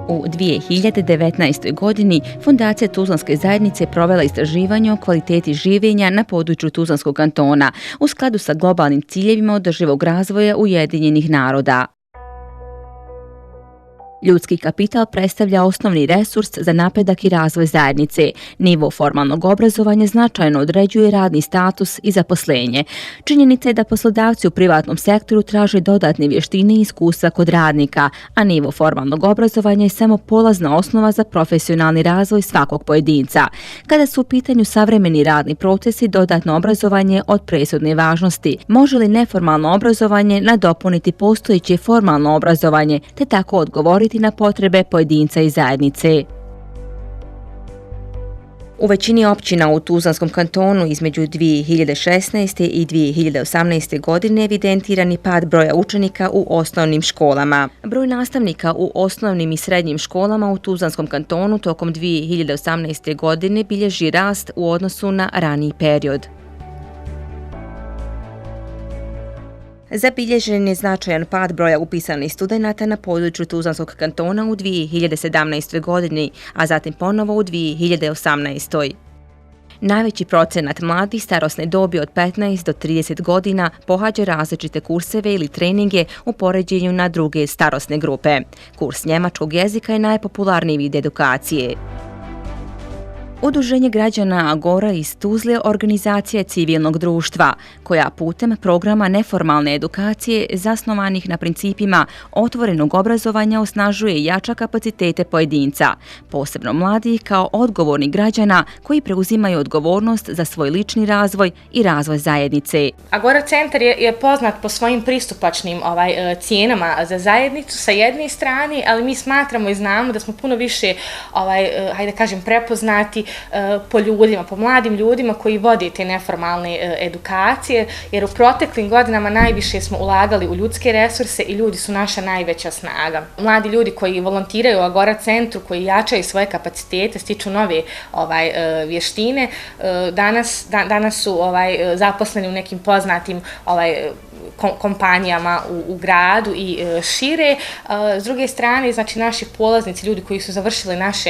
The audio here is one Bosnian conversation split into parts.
U 2019. godini Fondacija Tuzlanske zajednice provela istraživanje o kvaliteti življenja na području Tuzlanskog kantona u skladu sa globalnim ciljevima održivog razvoja Ujedinjenih naroda. Ljudski kapital predstavlja osnovni resurs za napredak i razvoj zajednice. Nivo formalnog obrazovanja značajno određuje radni status i zaposlenje. Činjenica je da poslodavci u privatnom sektoru traže dodatne vještine i iskustva kod radnika, a nivo formalnog obrazovanja je samo polazna osnova za profesionalni razvoj svakog pojedinca. Kada su u pitanju savremeni radni procesi, dodatno obrazovanje je od presudne važnosti. Može li neformalno obrazovanje nadopuniti postojeće formalno obrazovanje, te tako odgovoriti na potrebe pojedinca i zajednice? U većini općina u Tuzlanskom kantonu između 2016. i 2018. godine evidentiran je pad broja učenika u osnovnim školama. Broj nastavnika u osnovnim i srednjim školama u Tuzlanskom kantonu tokom 2018. godine bilježi rast u odnosu na raniji period. Zabilježen je značajan pad broja upisanih studenata na području Tuzlanskog kantona u 2017. godini, a zatim ponovo u 2018. Najveći procenat mladih starosne dobi od 15 do 30 godina pohađa različite kurseve ili treninge u poređenju na druge starosne grupe. Kurs njemačkog jezika je najpopularniji vid edukacije. Udruženje građana Agora iz Tuzle organizacija civilnog društva, koja putem programa neformalne edukacije zasnovanih na principima otvorenog obrazovanja osnažuje i jača kapacitete pojedinca, posebno mladih kao odgovornih građana koji preuzimaju odgovornost za svoj lični razvoj i razvoj zajednice. Agora centar je poznat po svojim pristupačnim cijenama za zajednicu sa jedne strane, ali mi smatramo i znamo da smo puno više, prepoznati po ljudima, po mladim ljudima koji vode te neformalne edukacije, jer u proteklim godinama najviše smo ulagali u ljudske resurse i ljudi su naša najveća snaga. Mladi ljudi koji volontiraju u Agora centru, koji jačaju svoje kapacitete, stiču nove vještine, danas su zaposleni u nekim poznatim kompanijama u gradu i šire. S druge strane, znači naši polaznici, ljudi koji su završili naše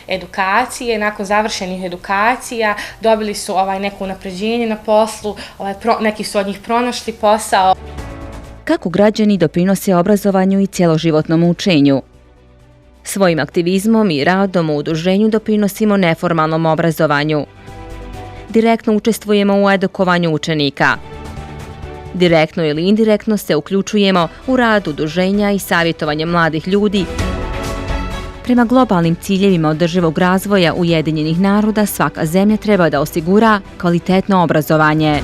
edukacije, nakon završenih edukacija dobili su neko unapređenje na poslu, neki su od njih pronašli posao. Kako građani doprinose obrazovanju i cjeloživotnom učenju? Svojim aktivizmom i radom u udruženju doprinosimo neformalnom obrazovanju. Direktno učestvujemo u edukovanju učenika. Direktno ili indirektno se uključujemo u rad udruženja i savjetovanje mladih ljudi. Prema globalnim ciljevima održivog razvoja Ujedinjenih naroda svaka zemlja treba da osigura kvalitetno obrazovanje.